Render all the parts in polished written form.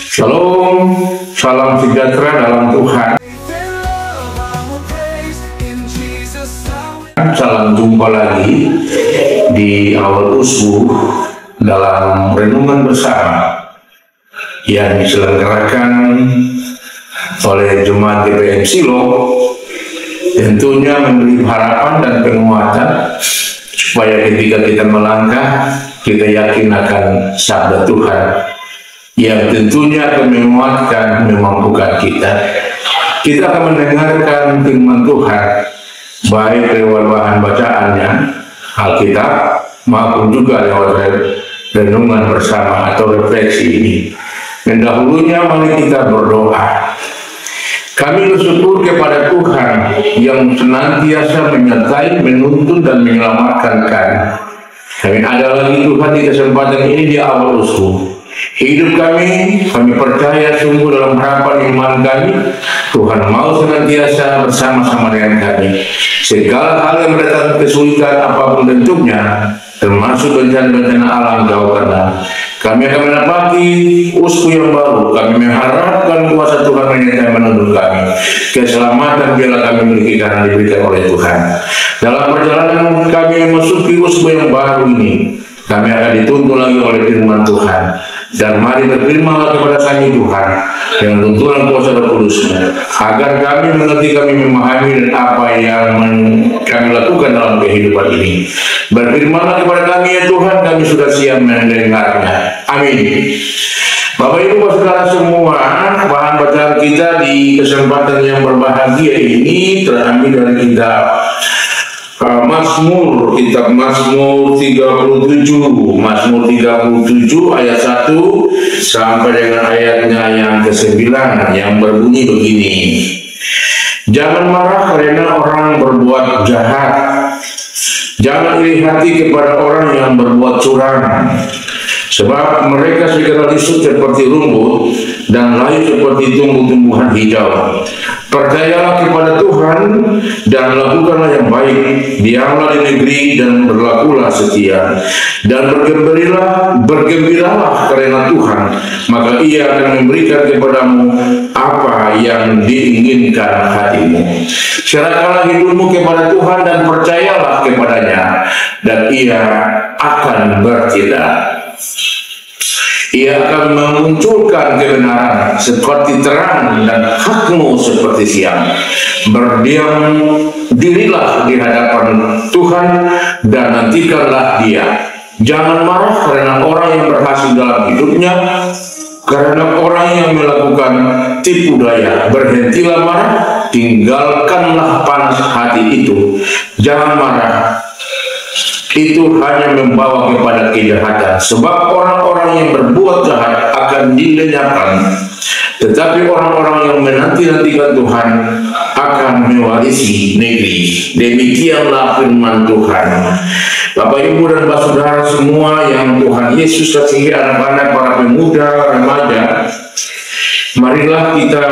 Shalom, salam sejahtera dalam Tuhan. Salam jumpa lagi di awal usbu dalam renungan bersama yang diselenggarakan oleh Jemaat GPM Silo, tentunya memberi harapan dan penguatan supaya ketika kita melangkah, kita yakin akan sabda Tuhan yang tentunya akan menguatkan, memampukan kita. Kita akan mendengarkan firman Tuhan, baik lewat bahan bacaannya, Alkitab, maupun juga lewat renungan bersama atau refleksi ini. Mendahulunya mari kita berdoa. Kami bersyukur kepada Tuhan yang senantiasa menyertai, menuntun, dan menyelamatkan kami. Ada lagi Tuhan di kesempatan ini di awal usul. Hidup kami percaya sungguh dalam harapan iman kami, Tuhan mau senantiasa bersama-sama dengan kami. Segala hal yang mendatangkan kesulitan apapun bentuknya, termasuk bencana-bencana alam, jauhkanlah. Kami akan menapaki usku yang baru. Kami mengharapkan kuasa Tuhan menyertai menuntun kami. Keselamatan biarlah kami miliki karena diberikan oleh Tuhan. Dalam perjalanan kami memasuki usku yang baru ini, kami akan dituntun lagi oleh firman Tuhan. Dan mari berfirmanlah kepada kami Tuhan dengan tuntunan kuasa Roh Kudus-Nya, agar kami mengerti, kami memahami dan apa yang kami lakukan dalam kehidupan ini. Berfirmanlah kepada kami ya Tuhan, kami sudah siap mendengarnya. Amin. Bapak Ibu Saudara semua, bahan bacaan kita di kesempatan yang berbahagia ini terambil dari kitab Mazmur, kitab Mazmur 37 ayat 1 sampai dengan ayatnya yang ke-9 yang berbunyi begini. Jangan marah karena orang berbuat jahat, jangan iri hati kepada orang yang berbuat curang, sebab mereka segera lisut seperti rumput dan layu seperti tumbuh-tumbuhan hijau. Percayalah kepada Tuhan dan lakukanlah yang baik. Diamlah di negeri dan berlakulah setia. Dan bergembiralah karena Tuhan, maka Ia akan memberikan kepadamu apa yang diinginkan hatimu. Serahkanlah hidupmu kepada Tuhan dan percayalah kepadanya, dan Ia akan bertindak. Ia akan memunculkan kebenaran seperti terang dan hakmu seperti siang. Berdiam dirilah di hadapan Tuhan dan nantikanlah Dia. Jangan marah karena orang yang berhasil dalam hidupnya, karena orang yang melakukan tipu daya. Berhentilah marah, tinggalkanlah panas hati itu. Jangan marah, itu hanya membawa kepada kejahatan, sebab orang-orang yang berbuat jahat akan dilenyapkan, tetapi orang-orang yang menanti-nantikan Tuhan akan mewarisi negeri. Demikianlah firman Tuhan. Bapak Ibu dan Saudara semua yang Tuhan Yesus kasihi, anak-anak, para pemuda, remaja, marilah kita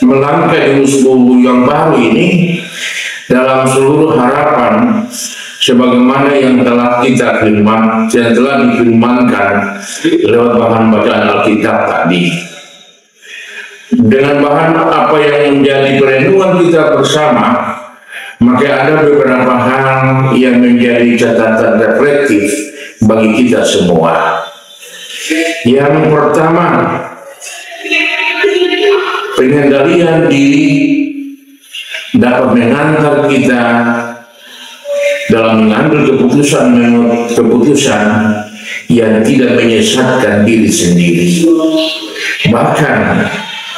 melangkah di usbu yang baru ini dalam seluruh harapan sebagaimana yang telah kita firman, yang telah difirmankan lewat bahan bacaan Alkitab tadi. Dengan bahan apa yang menjadi perenungan kita bersama, maka ada beberapa hal yang menjadi catatan reflektif bagi kita semua. Yang pertama, pengendalian diri dapat mengantar kita dalam mengambil keputusan yang tidak menyesatkan diri sendiri, bahkan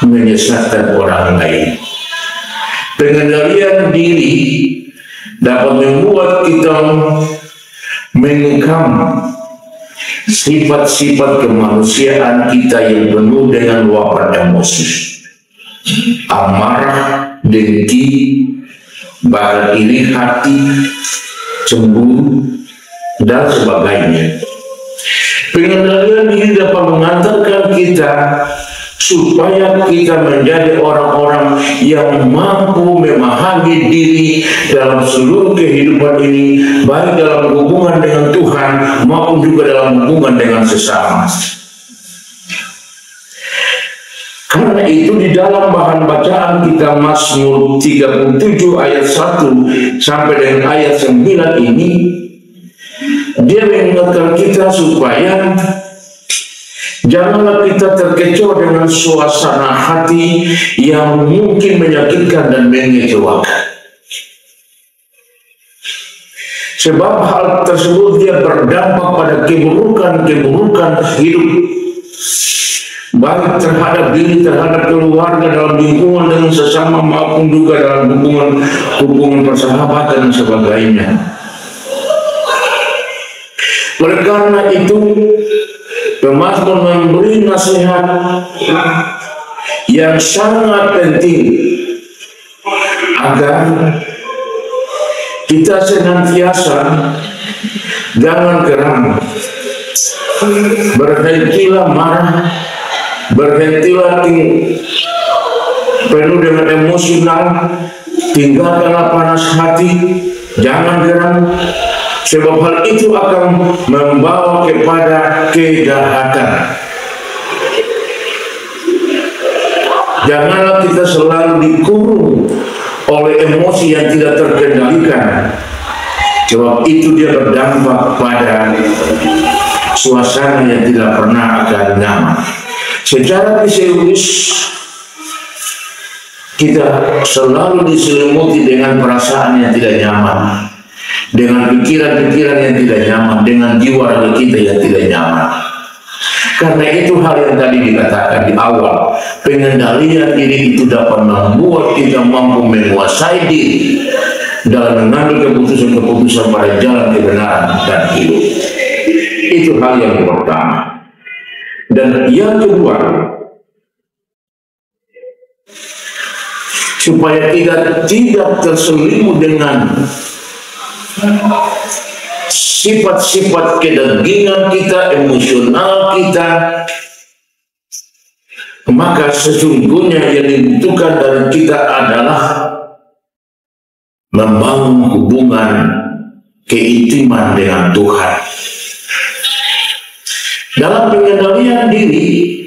menyesatkan orang lain. Pengendalian diri dapat membuat kita mengekang sifat-sifat kemanusiaan kita yang penuh dengan luapan emosi, amarah, dengki, bahkan iri hati, cemburu, dan sebagainya. Pengendalian diri dapat mengantarkan kita supaya kita menjadi orang-orang yang mampu memahami diri dalam seluruh kehidupan ini, baik dalam hubungan dengan Tuhan maupun juga dalam hubungan dengan sesama. Karena itu di dalam bahan bacaan kita Mazmur 37 ayat 1 sampai dengan ayat 9 ini, dia mengingatkan kita supaya janganlah kita terkecoh dengan suasana hati yang mungkin menyakitkan dan mengecewakan. Sebab hal tersebut dia berdampak pada keburukan hidup, baik terhadap diri, terhadap keluarga, dalam lingkungan dengan sesama maupun juga dalam hubungan persahabatan dan sebagainya. Oleh karena itu, pemazmur memberi nasihat yang sangat penting agar kita senantiasa jangan geram, berhentilah marah, berhentilah penuh dengan emosional, tinggalkanlah panas hati, jangan geram, sebab hal itu akan membawa kepada kejahatan. Janganlah kita selalu dikurung oleh emosi yang tidak terkendalikan, sebab itu dia berdampak pada suasana yang tidak pernah akan nyaman. Secara psikologis kita selalu diselimuti dengan perasaan yang tidak nyaman, dengan pikiran-pikiran yang tidak nyaman, dengan jiwa raga kita yang tidak nyaman. Karena itu hal yang tadi dikatakan di awal, pengendalian diri itu dapat membuat kita mampu menguasai diri dalam mengambil keputusan-keputusan pada jalan kebenaran dan hidup. Itu hal yang pertama. Dan yang kedua, supaya kita tidak terselimut dengan sifat-sifat kedagingan kita, emosional kita, maka sesungguhnya yang dibutuhkan dari kita adalah membangun hubungan keintiman dengan Tuhan. Dalam pengendalian diri,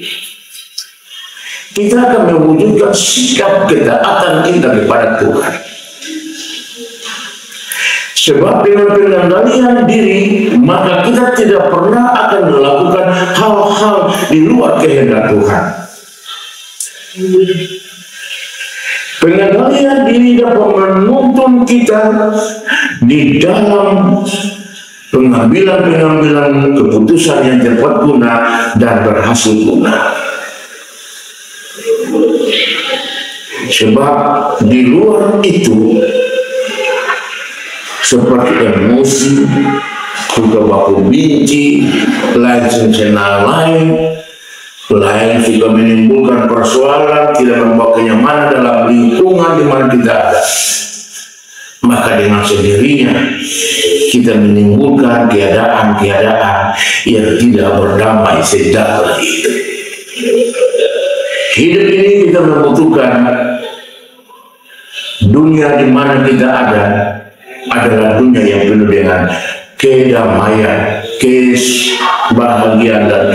kita akan mewujudkan sikap ketaatan kita kepada Tuhan. Sebab dengan pengendalian diri, maka kita tidak pernah akan melakukan hal-hal di luar kehendak Tuhan. Pengendalian diri dapat menuntun kita di dalam pengambilan keputusan yang tepat guna dan berhasil guna. Sebab di luar itu, seperti emosi, juga baku benci, lain sensasional lain juga menimbulkan persoalan, tidak membawa kenyamanan dalam lingkungan di mana kita ada. Maka dengan sendirinya kita menimbulkan keadaan-keadaan yang tidak berdamai sejahtera itu. Hidup ini kita membutuhkan dunia di mana kita ada adalah dunia yang penuh dengan kedamaian, kebahagiaan dan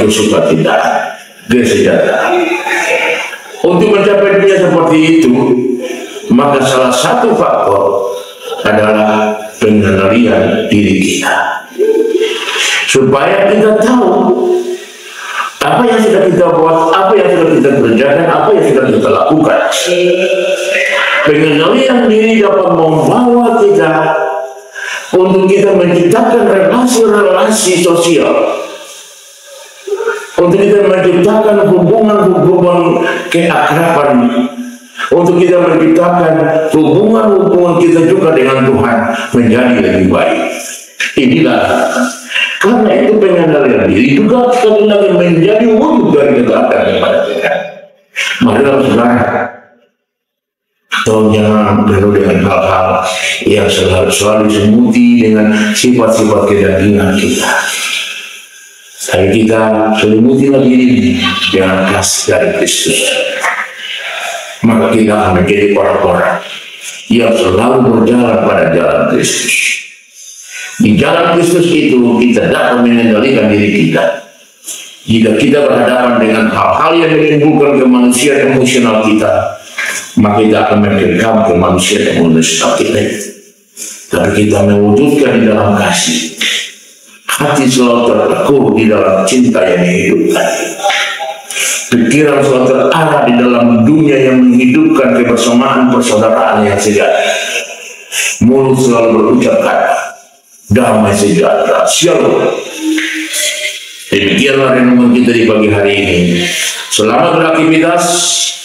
kesejahteraan. Untuk mencapai dunia seperti itu, maka salah satu faktor adalah pengendalian diri kita, supaya kita tahu apa yang sudah kita buat, apa yang sudah kita kerjakan, apa yang sudah kita lakukan. Pengendalian diri dapat membawa kita untuk kita menciptakan relasi-relasi sosial, untuk kita menciptakan hubungan-hubungan keakraban, untuk kita menciptakan hubungan-hubungan kita juga dengan Tuhan menjadi lebih baik. Inilah karena itu pengendalian diri juga sekali lagi menjadi wujud dari ketaatan kepada Tuhan. Marilah saudara, tolong jangan penuh dengan hal-hal yang selalu diselimuti dengan sifat-sifat kedagingan kita. Tapi kita selimutilah diri dengan kasih dari Kristus. Maka kita akan menjadi orang-orang yang selalu berjalan pada jalan Kristus. Di jalan Kristus itu kita dapat mengendalikan diri kita. Jika kita berhadapan dengan hal-hal yang menimbulkan kemanusiaan emosional kita, maka kita akan merekam kemanusiaan emosional kita. Tapi kita mewujudkan di dalam kasih. Hati selalu terteguh di dalam cinta yang menghidupkan. Pikiran selalu terarah di dalam dunia yang menghidupkan kebersamaan persaudaraan yang sejati. Mulut selalu berucap kata damai sejahtera, shalom. Demikianlah renungan kita di pagi hari ini. Selamat beraktivitas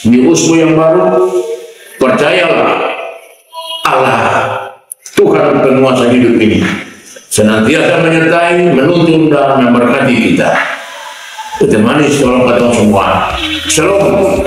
di usbu yang baru. Percayalah Allah Tuhan penguasa hidup ini senantiasa menyertai, menuntun dan memberkati kita. Teman-teman, tolong kata semua. Shalom.